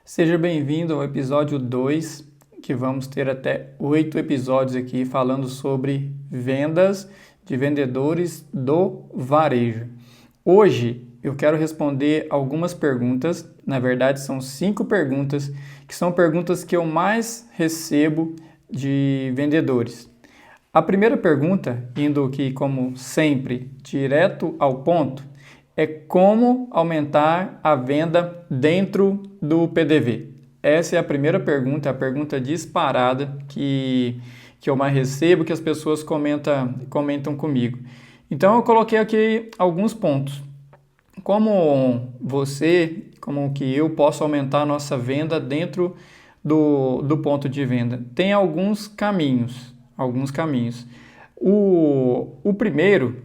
Seja bem-vindo ao episódio 2, que vamos ter até 8 episódios aqui falando sobre vendas de vendedores do varejo. Hoje eu quero responder algumas perguntas, na verdade são 5 perguntas, que são perguntas que eu mais recebo de vendedores. A primeira pergunta, indo aqui como sempre, direto ao ponto, é como aumentar a venda dentro do PDV. Essa é a primeira pergunta, a pergunta disparada que eu mais recebo, que as pessoas comentam comigo. Então eu coloquei aqui alguns pontos. Como que eu posso aumentar a nossa venda dentro do ponto de venda? Tem alguns caminhos. O primeiro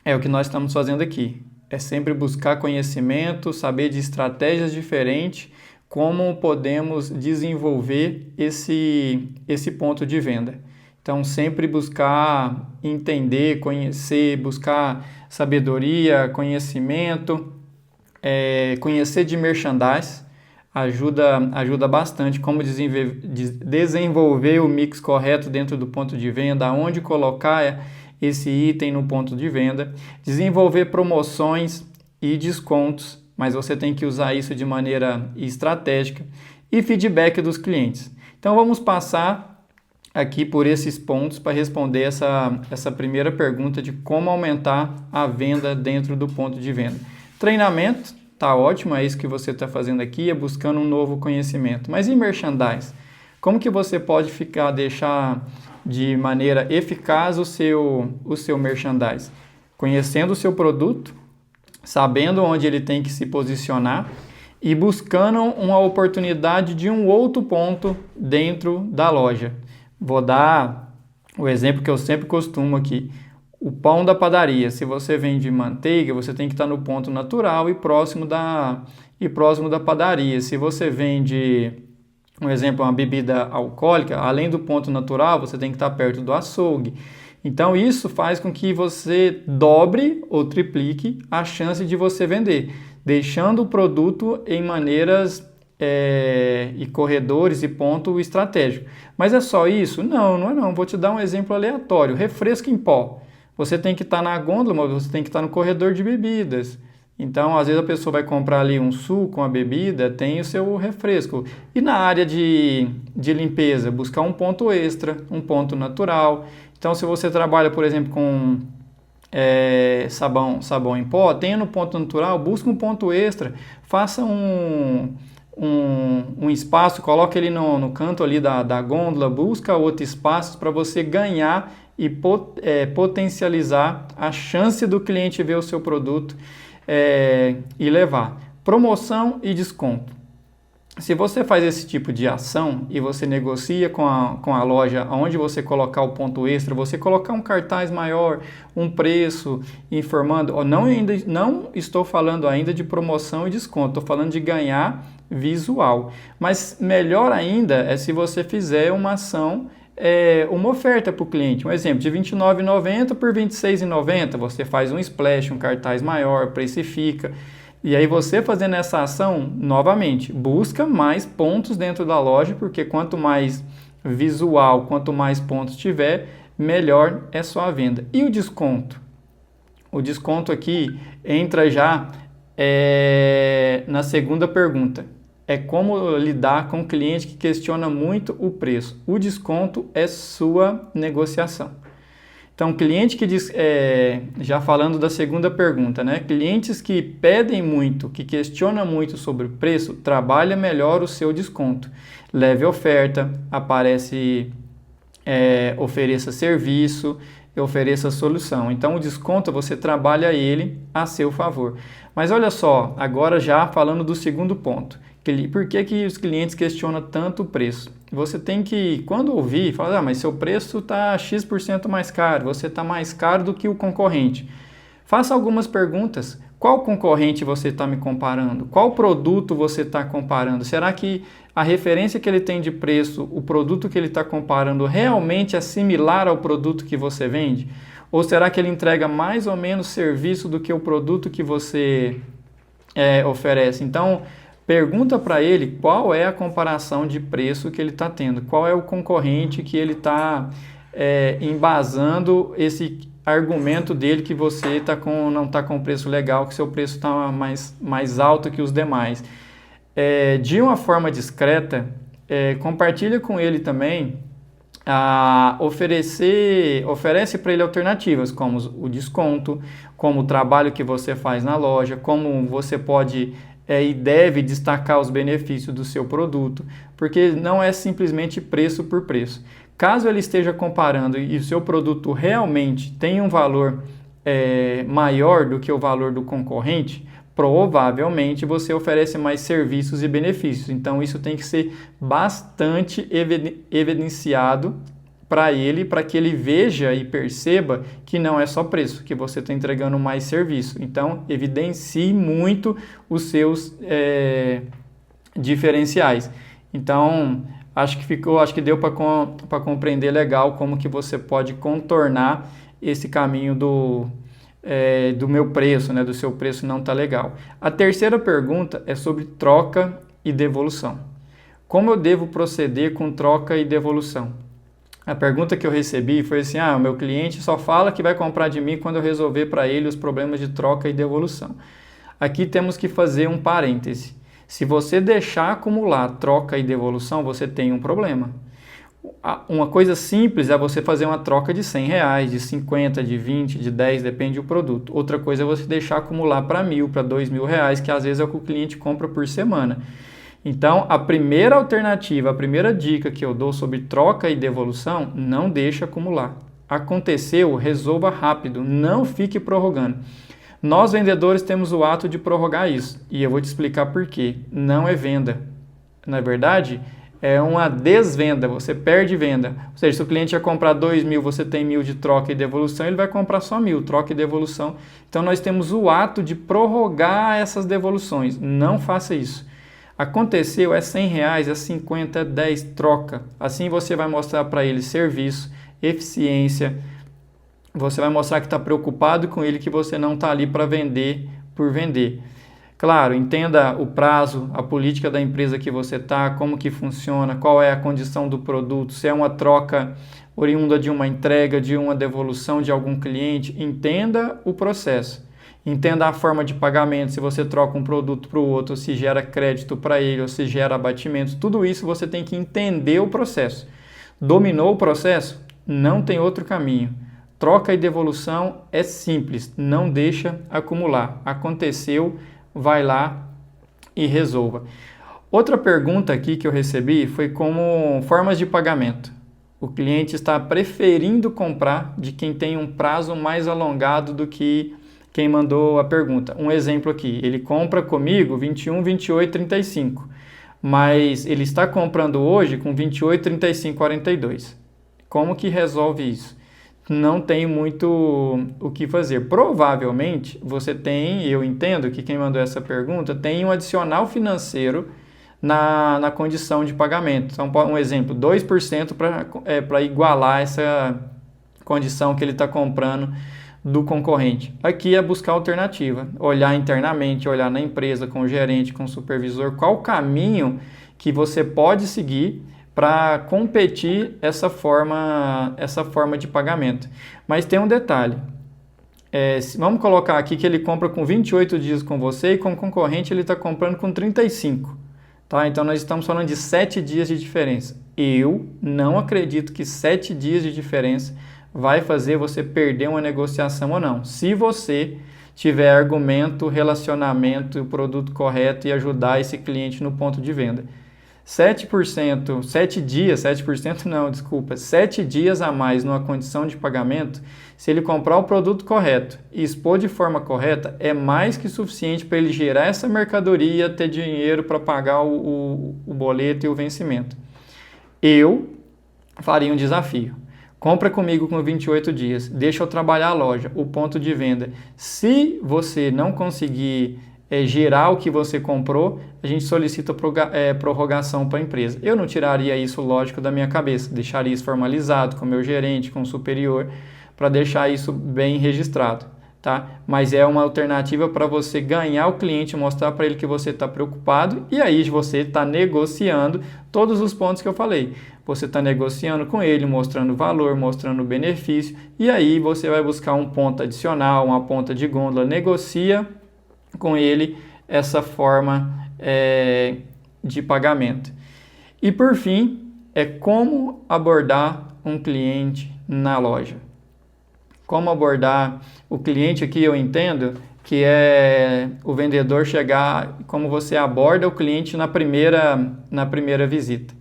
é o que nós estamos fazendo aqui. É sempre buscar conhecimento, saber de estratégias diferentes, como podemos desenvolver esse ponto de venda. Então, sempre buscar entender, conhecer, buscar sabedoria, conhecimento, conhecer de merchandise, ajuda bastante como desenvolver o mix correto dentro do ponto de venda, aonde colocar esse item no ponto de venda, desenvolver promoções e descontos, mas você tem que usar isso de maneira estratégica, e feedback dos clientes. Então vamos passar aqui por esses pontos para responder essa primeira pergunta de como aumentar a venda dentro do ponto de venda. Treinamento, tá ótimo, é isso que você está fazendo aqui, é buscando um novo conhecimento. Mas e merchandise? Como que você pode deixar de maneira eficaz o seu merchandise? Conhecendo o seu produto, sabendo onde ele tem que se posicionar e buscando uma oportunidade de um outro ponto dentro da loja. Vou dar o exemplo que eu sempre costumo aqui. O pão da padaria. Se você vende manteiga, você tem que estar no ponto natural e próximo da padaria. Se você vende, um exemplo, uma bebida alcoólica, além do ponto natural, você tem que estar perto do açougue. Então isso faz com que você dobre ou triplique a chance de você vender, deixando o produto em maneiras e corredores e ponto estratégico. Mas é só isso? Não, não é não. Vou te dar um exemplo aleatório. Refresco em pó. Você tem que estar na gôndola, mas você tem que estar no corredor de bebidas. Então, às vezes a pessoa vai comprar ali um suco, uma bebida, tem o seu refresco. E na área de limpeza, buscar um ponto extra, um ponto natural. Então, se você trabalha, por exemplo, com sabão em pó, tenha no ponto natural, busque um ponto extra, faça um espaço, coloque ele no canto ali da gôndola, busca outro espaço para você ganhar e potencializar a chance do cliente ver o seu produto e levar. Promoção e desconto. Se você faz esse tipo de ação e você negocia com a loja onde você colocar o ponto extra, você colocar um cartaz maior, um preço, informando, não estou falando ainda de promoção e desconto, estou falando de ganhar visual. Mas melhor ainda é se você fizer uma ação, uma oferta para o cliente. Um exemplo, de R$ 29,90 por R$ 26,90, você faz um splash, um cartaz maior, precifica. E aí você fazendo essa ação, novamente, busca mais pontos dentro da loja, porque quanto mais visual, quanto mais pontos tiver, melhor é sua venda. E o desconto? O desconto aqui entra já na segunda pergunta. É como lidar com o cliente que questiona muito o preço. O desconto é sua negociação. Então, cliente que diz, já falando da segunda pergunta, né? Clientes que pedem muito, que questionam muito sobre o preço, trabalha melhor o seu desconto. Leve oferta, ofereça serviço, ofereça solução. Então, o desconto você trabalha ele a seu favor. Mas olha só, agora já falando do segundo ponto. Por que os clientes questionam tanto o preço? Você tem que, quando ouvir, falar, mas seu preço está X% mais caro, você está mais caro do que o concorrente. Faça algumas perguntas. Qual concorrente você está me comparando? Qual produto você está comparando? Será que a referência que ele tem de preço, o produto que ele está comparando, realmente é similar ao produto que você vende? Ou será que ele entrega mais ou menos serviço do que o produto que você oferece? Então, pergunta para ele qual é a comparação de preço que ele está tendo, qual é o concorrente que ele está embasando esse argumento dele que você não está com preço legal, que seu preço está mais alto que os demais. De uma forma discreta, compartilha com ele também, oferece para ele alternativas, como o desconto, como o trabalho que você faz na loja, como você pode e deve destacar os benefícios do seu produto, porque não é simplesmente preço por preço. Caso ele esteja comparando e o seu produto realmente tem um valor maior do que o valor do concorrente, provavelmente você oferece mais serviços e benefícios. Então, isso tem que ser bastante evidenciado para ele, para que ele veja e perceba que não é só preço, que você está entregando mais serviço. Então, evidencie muito os seus diferenciais. Então, acho que deu para compreender legal como que você pode contornar esse caminho do meu preço, né? Do seu preço não tá legal. A terceira pergunta é sobre troca e devolução. Como eu devo proceder com troca e devolução? A pergunta que eu recebi foi assim: o meu cliente só fala que vai comprar de mim quando eu resolver para ele os problemas de troca e devolução. Aqui temos que fazer um parêntese. Se você deixar acumular troca e devolução, você tem um problema. Uma coisa simples é você fazer uma troca de R$100, de 50, de 20, de 10, depende do produto. Outra coisa é você deixar acumular para R$1.000, para R$2.000, que às vezes é o que o cliente compra por semana. Então, a primeira alternativa, a primeira dica que eu dou sobre troca e devolução, não deixe acumular. Aconteceu, resolva rápido, não fique prorrogando. Nós vendedores temos o ato de prorrogar isso, e eu vou te explicar por quê. Não é venda. Na verdade, é uma desvenda, você perde venda. Ou seja, se o cliente ia comprar 2.000, você tem 1.000 de troca e devolução, ele vai comprar só 1.000, troca e devolução. Então, nós temos o ato de prorrogar essas devoluções. Não faça isso. Aconteceu, é R$100, é 50, é 10, troca. Assim você vai mostrar para ele serviço, eficiência. Você vai mostrar que está preocupado com ele, que você não está ali para vender por vender. Claro, entenda o prazo, a política da empresa que você está, como que funciona, qual é a condição do produto, se é uma troca oriunda de uma entrega, de uma devolução de algum cliente. Entenda o processo. Entenda a forma de pagamento, se você troca um produto para o outro, se gera crédito para ele ou se gera abatimentos. Tudo isso você tem que entender o processo. Dominou o processo? Não tem outro caminho. Troca e devolução é simples, não deixa acumular. Aconteceu, vai lá e resolva. Outra pergunta aqui que eu recebi foi como formas de pagamento. O cliente está preferindo comprar de quem tem um prazo mais alongado do que quem mandou a pergunta. Um exemplo aqui, ele compra comigo 21, 28, 35, mas ele está comprando hoje com 28, 35, 42. Como que resolve isso? Não tem muito o que fazer. Provavelmente você tem, eu entendo que quem mandou essa pergunta tem um adicional financeiro na condição de pagamento. Então, um exemplo, 2% para igualar essa condição que ele está comprando do concorrente. Aqui é buscar alternativa, olhar internamente, olhar na empresa, com o gerente, com o supervisor, qual o caminho que você pode seguir para competir essa forma de pagamento. Mas tem um detalhe, vamos colocar aqui que ele compra com 28 dias com você e com o concorrente ele está comprando com 35. Tá? Então nós estamos falando de 7 dias de diferença. Eu não acredito que 7 dias de diferença vai fazer você perder uma negociação ou não. Se você tiver argumento, relacionamento, o produto correto e ajudar esse cliente no ponto de venda. 7 dias a mais numa condição de pagamento, se ele comprar o produto correto e expor de forma correta, é mais que suficiente para ele gerar essa mercadoria, ter dinheiro para pagar o boleto e o vencimento. Eu faria um desafio. Compra comigo com 28 dias, deixa eu trabalhar a loja, o ponto de venda. Se você não conseguir gerar o que você comprou, a gente solicita prorrogação para a empresa. Eu não tiraria isso, lógico, da minha cabeça, deixaria isso formalizado com o meu gerente, com o superior, para deixar isso bem registrado. tá? Mas é uma alternativa para você ganhar o cliente, mostrar para ele que você está preocupado e aí você está negociando todos os pontos que eu falei. Você está negociando com ele, mostrando valor, mostrando benefício e aí você vai buscar um ponto adicional, uma ponta de gôndola, negocia com ele essa forma de pagamento. E por fim, é como abordar um cliente na loja. Como abordar o cliente aqui, eu entendo que é o vendedor chegar, como você aborda o cliente na primeira visita.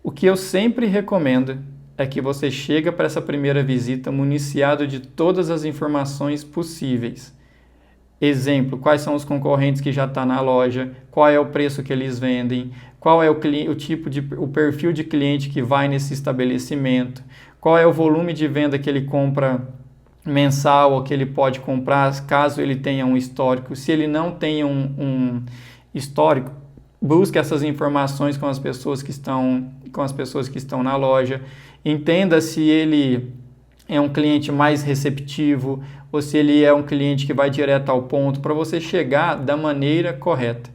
O que eu sempre recomendo é que você chega para essa primeira visita municiado de todas as informações possíveis. Exemplo, quais são os concorrentes que já estão na loja, qual é o preço que eles vendem, qual é o perfil de cliente que vai nesse estabelecimento, qual é o volume de venda que ele compra mensal ou que ele pode comprar caso ele tenha um histórico. Se ele não tem um histórico, busque essas informações com as pessoas que estão na loja. Entenda se ele é um cliente mais receptivo ou se ele é um cliente que vai direto ao ponto, para você chegar da maneira correta.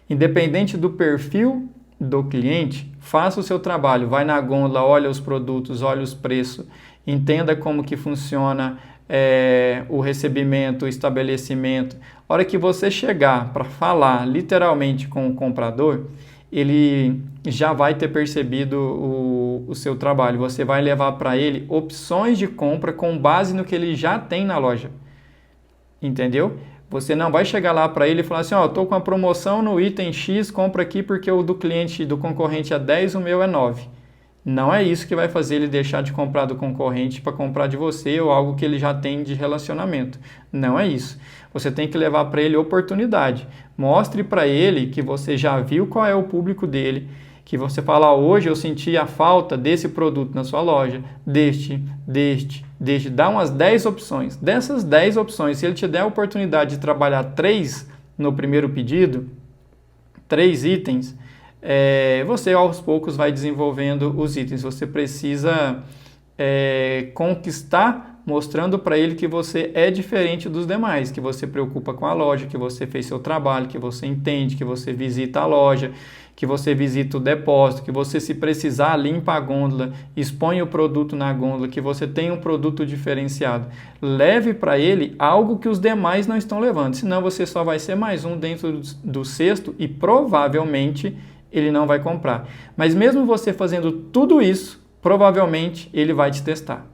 Independente do perfil do cliente, faça o seu trabalho, vai na gôndola, olha os produtos, olha os preços, entenda como que funciona o recebimento, o estabelecimento. A hora que você chegar para falar literalmente com o comprador, ele já vai ter percebido o seu trabalho. Você vai levar para ele opções de compra com base no que ele já tem na loja. Entendeu? Você não vai chegar lá para ele e falar assim, ó, estou com a promoção no item X, compra aqui porque o do concorrente é 10, o meu é 9. Não é isso que vai fazer ele deixar de comprar do concorrente para comprar de você ou algo que ele já tem de relacionamento. Não é isso. Você tem que levar para ele oportunidade. Mostre para ele que você já viu qual é o público dele, que você fala, hoje eu senti a falta desse produto na sua loja, deste. Dá umas 10 opções. Dessas 10 opções, se ele te der a oportunidade de trabalhar 3 no primeiro pedido, 3 itens, você aos poucos vai desenvolvendo os itens. Você precisa conquistar mostrando para ele que você é diferente dos demais, que você preocupa com a loja, que você fez seu trabalho, que você entende, que você visita a loja, que você visita o depósito, que você, se precisar, limpa a gôndola, expõe o produto na gôndola, que você tem um produto diferenciado. Leve para ele algo que os demais não estão levando, senão você só vai ser mais um dentro do cesto e provavelmente ele não vai comprar. Mas mesmo você fazendo tudo isso, provavelmente ele vai te testar.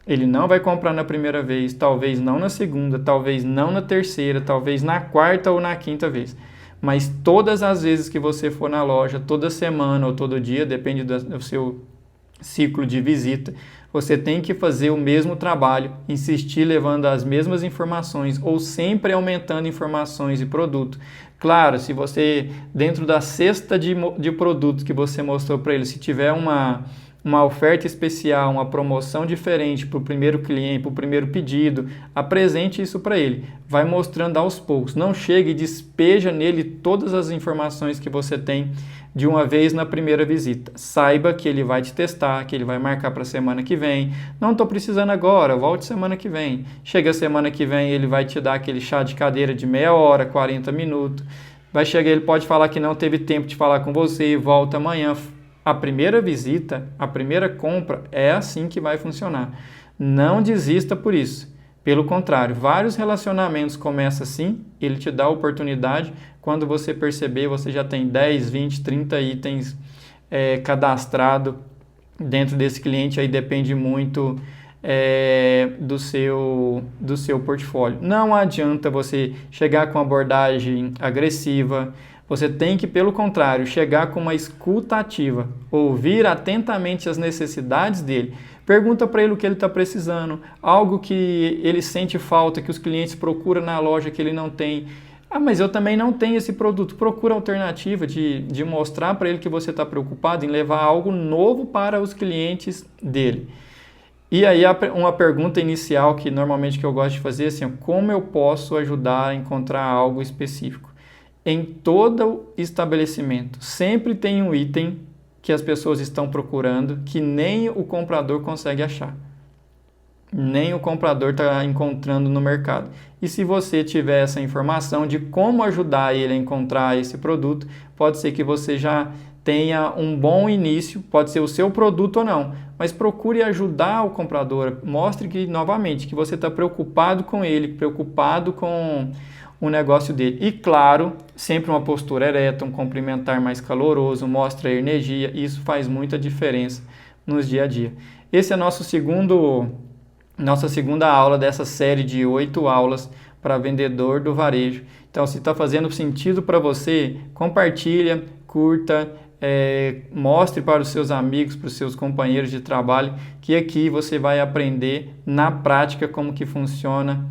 Ele não vai comprar na primeira vez, talvez não na segunda, talvez não na terceira, talvez na quarta ou na quinta vez. Mas todas as vezes que você for na loja, toda semana ou todo dia, depende do seu ciclo de visita, você tem que fazer o mesmo trabalho, insistir levando as mesmas informações ou sempre aumentando informações e produto. Claro, se você, dentro da cesta de produtos que você mostrou para ele, se tiver uma oferta especial, uma promoção diferente para o primeiro cliente, para o primeiro pedido, apresente isso para ele. Vai mostrando aos poucos. Não chegue e despeja nele todas as informações que você tem de uma vez na primeira visita. Saiba que ele vai te testar, que ele vai marcar para a semana que vem. Não estou precisando agora, volte semana que vem. Chega a semana que vem, ele vai te dar aquele chá de cadeira de meia hora, 40 minutos. Vai chegar, ele pode falar que não teve tempo de falar com você, volta amanhã. A primeira visita, a primeira compra é assim que vai funcionar. Não desista por isso. Pelo contrário, vários relacionamentos começam assim, ele te dá a oportunidade, quando você perceber, você já tem 10, 20, 30 itens cadastrado dentro desse cliente, aí depende muito do seu portfólio. Não adianta você chegar com abordagem agressiva. Você tem que, pelo contrário, chegar com uma escuta ativa, ouvir atentamente as necessidades dele. Pergunta para ele o que ele está precisando, algo que ele sente falta, que os clientes procuram na loja que ele não tem. Ah, mas eu também não tenho esse produto. Procura alternativa de mostrar para ele que você está preocupado em levar algo novo para os clientes dele. E aí uma pergunta inicial que normalmente que eu gosto de fazer é assim, como eu posso ajudar a encontrar algo específico? Em todo estabelecimento, sempre tem um item que as pessoas estão procurando que nem o comprador consegue achar. nem o comprador está encontrando no mercado. E se você tiver essa informação de como ajudar ele a encontrar esse produto, pode ser que você já tenha um bom início, pode ser o seu produto ou não, mas procure ajudar o comprador, mostre que, novamente, que você está preocupado com ele, preocupado com o negócio dele. E claro, sempre uma postura ereta, um cumprimentar mais caloroso, mostra energia, isso faz muita diferença nos dia a dia. Esse é nossa segunda aula dessa série de 8 aulas para vendedor do varejo. Então, se está fazendo sentido para você, compartilha, curta, mostre para os seus amigos, para os seus companheiros de trabalho, que aqui você vai aprender na prática como que funciona